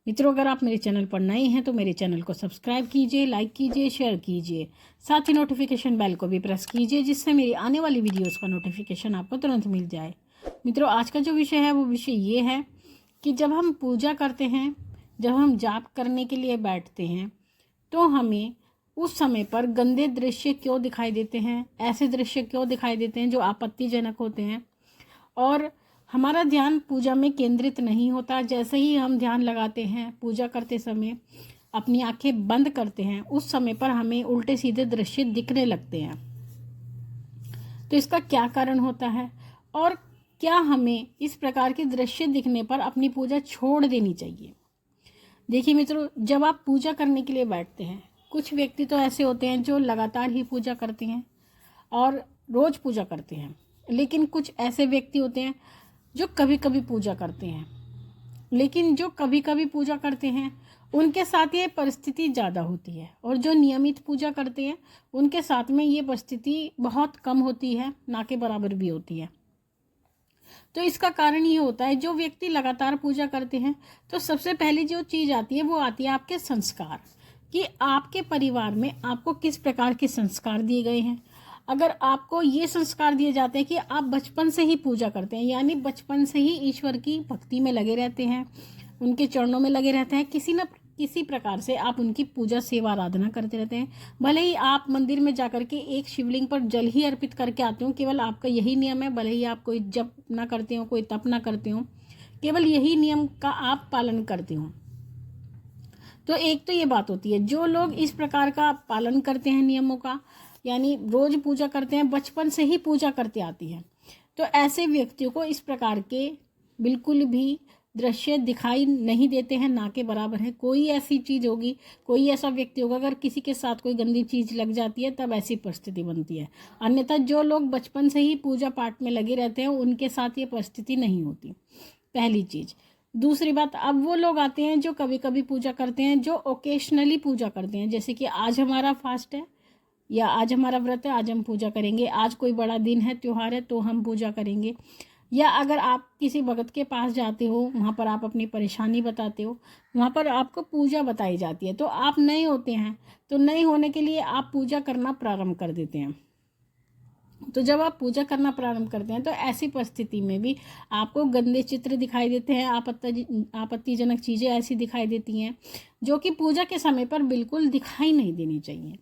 मित्रों, अगर आप मेरे चैनल पर नए हैं तो मेरे चैनल को सब्सक्राइब कीजिए, लाइक कीजिए, शेयर कीजिए। साथ ही नोटिफिकेशन बेल को भी प्रेस कीजिए, जिससे मेरी आने वाली वीडियोस का नोटिफिकेशन आपको तुरंत मिल जाए। मित्रों, आज का जो विषय है वो विषय ये है कि जब हम पूजा करते हैं, जब हम जाप करने के लिए बैठते हैं, तो हमें उस समय पर गंदे दृश्य क्यों दिखाई देते हैं, ऐसे दृश्य क्यों दिखाई देते हैं जो आपत्तिजनक होते हैं, और हमारा ध्यान पूजा में केंद्रित नहीं होता। जैसे ही हम ध्यान लगाते हैं, पूजा करते समय अपनी आंखें बंद करते हैं, उस समय पर हमें उल्टे सीधे दृश्य दिखने लगते हैं। तो इसका क्या कारण होता है, और क्या हमें इस प्रकार के दृश्य दिखने पर अपनी पूजा छोड़ देनी चाहिए? देखिए मित्रों, जब आप पूजा करने के लिए बैठते हैं, कुछ व्यक्ति तो ऐसे होते हैं जो लगातार ही पूजा करते हैं और रोज पूजा करते हैं, लेकिन कुछ ऐसे व्यक्ति होते हैं जो कभी कभी पूजा करते हैं। लेकिन जो कभी कभी पूजा करते हैं उनके साथ ये परिस्थिति ज़्यादा होती है, और जो नियमित पूजा करते हैं उनके साथ में ये परिस्थिति बहुत कम होती है, ना के बराबर भी होती है। तो इसका कारण ये होता है, जो व्यक्ति लगातार पूजा करते हैं तो सबसे पहली जो चीज़ आती है वो आती है आपके संस्कार, कि आपके परिवार में आपको किस प्रकार के संस्कार दिए गए हैं। अगर आपको ये संस्कार दिए जाते हैं कि आप बचपन से ही पूजा करते हैं, यानी बचपन से ही ईश्वर की भक्ति में लगे रहते हैं, उनके चरणों में लगे रहते हैं, किसी न किसी प्रकार से आप उनकी पूजा सेवा आराधना करते रहते हैं। भले ही आप मंदिर में जाकर के एक शिवलिंग पर जल ही अर्पित करके आते हो, केवल आपका यही नियम है। भले ही आप कोई जप ना करते हो, कोई तप ना करते हो, केवल यही नियम का आप पालन करते हो। तो एक तो ये बात होती है, जो लोग इस प्रकार का पालन करते हैं नियमों का, यानी रोज पूजा करते हैं, बचपन से ही पूजा करते आती है, तो ऐसे व्यक्तियों को इस प्रकार के बिल्कुल भी दृश्य दिखाई नहीं देते हैं, ना के बराबर है। कोई ऐसी चीज़ होगी, कोई ऐसा व्यक्ति होगा, अगर किसी के साथ कोई गंदी चीज़ लग जाती है तब ऐसी परिस्थिति बनती है। अन्यथा जो लोग बचपन से ही पूजा पाठ में लगे रहते हैं उनके साथ ये परिस्थिति नहीं होती, पहली चीज़। दूसरी बात, अब वो लोग आते हैं जो कभी कभी पूजा करते हैं, जो ओकेशनली पूजा करते हैं, जैसे कि आज हमारा फास्ट है या आज हमारा व्रत है, आज हम पूजा करेंगे, आज कोई बड़ा दिन है, त्योहार है, तो हम पूजा करेंगे। या अगर आप किसी भगत के पास जाते हो, वहाँ पर आप अपनी परेशानी बताते हो, वहाँ पर आपको पूजा बताई जाती है, तो आप नए होते हैं, तो नए होने के लिए आप पूजा करना प्रारंभ कर देते हैं। तो जब आप पूजा करना प्रारंभ करते हैं तो ऐसी परिस्थिति में भी आपको गंदे चित्र दिखाई देते हैं, आपत्तिजनक चीज़ें ऐसी दिखाई देती हैं जो कि पूजा के समय पर बिल्कुल दिखाई नहीं देनी चाहिए।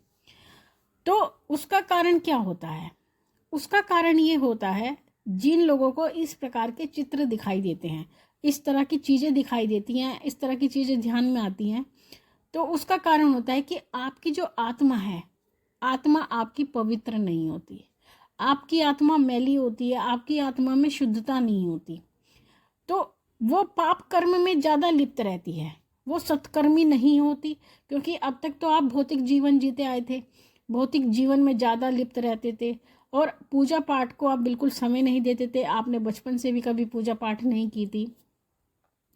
तो उसका कारण क्या होता है? उसका कारण ये होता है, जिन लोगों को इस प्रकार के चित्र दिखाई देते हैं, इस तरह की चीज़ें दिखाई देती हैं, इस तरह की चीज़ें ध्यान में आती हैं, तो उसका कारण होता है कि आपकी जो आत्मा है, आत्मा आपकी पवित्र नहीं होती, आपकी आत्मा मैली होती है, आपकी आत्मा में शुद्धता नहीं होती। तो वो पाप कर्म में ज़्यादा लिप्त रहती है, वो सत्कर्मी नहीं होती, क्योंकि अब तक तो आप भौतिक जीवन जीते आए थे, भौतिक जीवन में ज़्यादा लिप्त रहते थे, और पूजा पाठ को आप बिल्कुल समय नहीं देते थे। आपने बचपन से भी कभी पूजा पाठ नहीं की थी,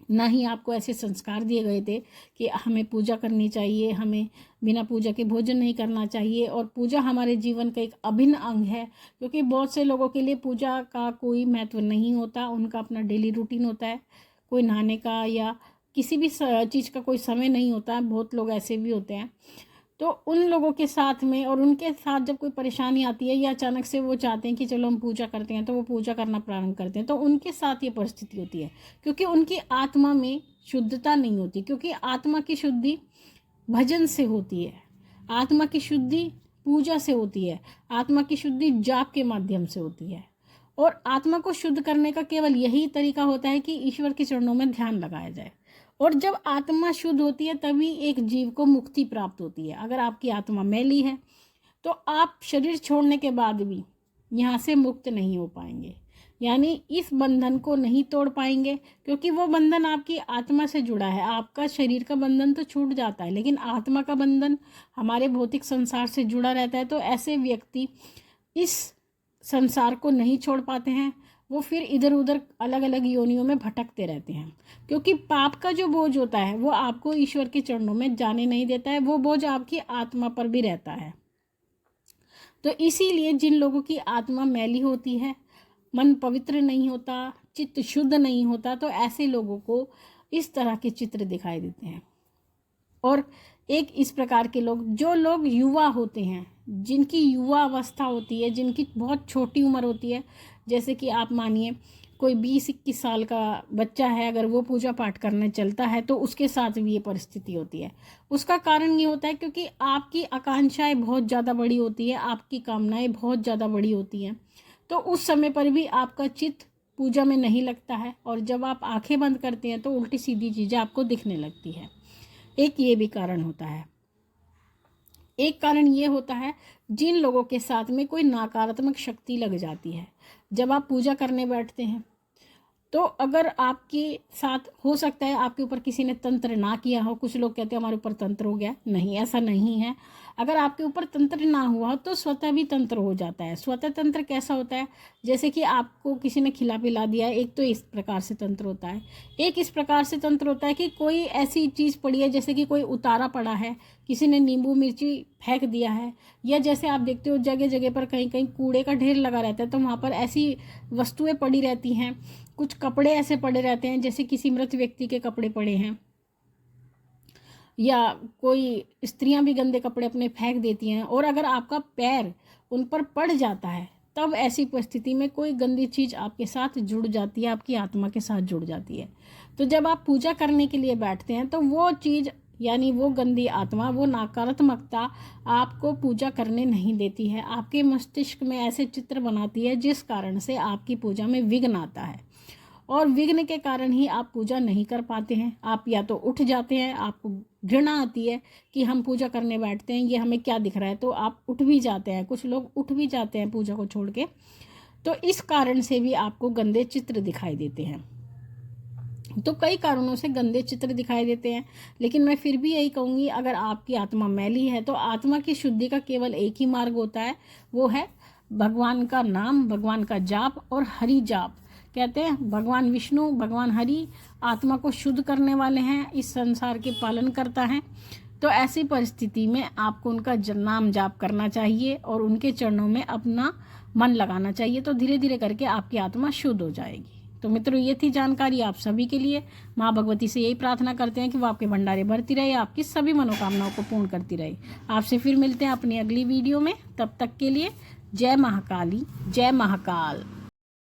ना ही आपको ऐसे संस्कार दिए गए थे कि हमें पूजा करनी चाहिए, हमें बिना पूजा के भोजन नहीं करना चाहिए, और पूजा हमारे जीवन का एक अभिन्न अंग है। क्योंकि बहुत से लोगों के लिए पूजा का कोई महत्व नहीं होता, उनका अपना डेली रूटीन होता है, कोई नहाने का या किसी भी चीज़ का कोई समय नहीं होता है। बहुत लोग ऐसे भी होते हैं। तो उन लोगों के साथ में, और उनके साथ जब कोई परेशानी आती है या अचानक से वो चाहते हैं कि चलो हम पूजा करते हैं, तो वो पूजा करना प्रारंभ करते हैं, तो उनके साथ ये परिस्थिति होती है, क्योंकि उनकी आत्मा में शुद्धता नहीं होती। क्योंकि आत्मा की शुद्धि भजन से होती है, आत्मा की शुद्धि पूजा से होती है, आत्मा की शुद्धि जाप के माध्यम से होती है। और आत्मा को शुद्ध करने का केवल यही तरीका होता है कि ईश्वर के चरणों में ध्यान लगाया जाए। और जब आत्मा शुद्ध होती है तभी एक जीव को मुक्ति प्राप्त होती है। अगर आपकी आत्मा मैली है तो आप शरीर छोड़ने के बाद भी यहाँ से मुक्त नहीं हो पाएंगे, यानी इस बंधन को नहीं तोड़ पाएंगे, क्योंकि वो बंधन आपकी आत्मा से जुड़ा है। आपका शरीर का बंधन तो छूट जाता है, लेकिन आत्मा का बंधन हमारे भौतिक संसार से जुड़ा रहता है। तो ऐसे व्यक्ति इस संसार को नहीं छोड़ पाते हैं, वो फिर इधर उधर अलग अलग योनियों में भटकते रहते हैं, क्योंकि पाप का जो बोझ होता है वो आपको ईश्वर के चरणों में जाने नहीं देता है, वो बोझ आपकी आत्मा पर भी रहता है। तो इसीलिए जिन लोगों की आत्मा मैली होती है, मन पवित्र नहीं होता, चित्त शुद्ध नहीं होता, तो ऐसे लोगों को इस तरह के चित्र दिखाई देते हैं। और एक इस प्रकार के लोग, जो लोग युवा होते हैं, जिनकी युवा अवस्था होती है, जिनकी बहुत छोटी उम्र होती है, जैसे कि आप मानिए कोई 20-21 साल का बच्चा है, अगर वो पूजा पाठ करने चलता है तो उसके साथ भी ये परिस्थिति होती है। उसका कारण ये होता है क्योंकि आपकी आकांक्षाएं बहुत ज़्यादा बड़ी होती है, आपकी कामनाएं बहुत ज़्यादा बड़ी होती हैं, तो उस समय पर भी आपका चित्त पूजा में नहीं लगता है, और जब आप आंखें बंद करते हैं तो उल्टी सीधी चीज़ें आपको दिखने लगती है। एक ये भी कारण होता है। एक कारण ये होता है, जिन लोगों के साथ में कोई नकारात्मक शक्ति लग जाती है, जब आप पूजा करने बैठते हैं तो अगर आपके साथ हो सकता है आपके ऊपर किसी ने तंत्र ना किया हो, कुछ लोग कहते हैं हमारे ऊपर तंत्र हो गया, नहीं, ऐसा नहीं है। अगर आपके ऊपर तंत्र ना हुआ हो तो स्वतः भी तंत्र हो जाता है। स्वतः तंत्र कैसा होता है, जैसे कि आपको किसी ने खिला पिला दिया, एक तो इस प्रकार से तंत्र होता है। एक इस प्रकार से तंत्र होता है कि कोई ऐसी चीज़ पड़ी है, जैसे कि कोई उतारा पड़ा है, किसी ने नींबू मिर्ची फेंक दिया है, या जैसे आप देखते हो जगह जगह पर कहीं कहीं कूड़े का ढेर लगा रहता है, तो वहाँ पर ऐसी वस्तुएं पड़ी रहती हैं। कुछ कपड़े ऐसे पड़े रहते हैं, जैसे किसी मृत व्यक्ति के कपड़े पड़े हैं, या कोई स्त्रियां भी गंदे कपड़े अपने फेंक देती हैं, और अगर आपका पैर उन पर पड़ जाता है तब ऐसी परिस्थिति में कोई गंदी चीज़ आपके साथ जुड़ जाती है, आपकी आत्मा के साथ जुड़ जाती है। तो जब आप पूजा करने के लिए बैठते हैं तो वो चीज़, यानी वो गंदी आत्मा, वो नकारात्मकता आपको पूजा करने नहीं देती है, आपके मस्तिष्क में ऐसे चित्र बनाती है जिस कारण से आपकी पूजा में विघ्न आता है, और विघ्न के कारण ही आप पूजा नहीं कर पाते हैं। आप या तो उठ जाते हैं, आपको घृणा आती है कि हम पूजा करने बैठते हैं, ये हमें क्या दिख रहा है, तो आप उठ भी जाते हैं। कुछ लोग उठ भी जाते हैं पूजा को छोड़ के। तो इस कारण से भी आपको गंदे चित्र दिखाई देते हैं। तो कई कारणों से गंदे चित्र दिखाई देते हैं, लेकिन मैं फिर भी यही कहूँगी, अगर आपकी आत्मा मैली है तो आत्मा की शुद्धि का केवल एक ही मार्ग होता है, वो है भगवान का नाम, भगवान का जाप और हरि जाप। कहते हैं भगवान विष्णु, भगवान हरि आत्मा को शुद्ध करने वाले हैं, इस संसार के पालन करता है। तो ऐसी परिस्थिति में आपको उनका नाम जाप करना चाहिए और उनके चरणों में अपना मन लगाना चाहिए, तो धीरे धीरे करके आपकी आत्मा शुद्ध हो जाएगी। तो मित्रों, ये थी जानकारी आप सभी के लिए। माँ भगवती से यही प्रार्थना करते हैं कि वो आपके भंडारे भरती रहे, आपकी सभी मनोकामनाओं को पूर्ण करती रहे। आपसे फिर मिलते हैं अपनी अगली वीडियो में, तब तक के लिए जय महाकाली, जय महाकाल।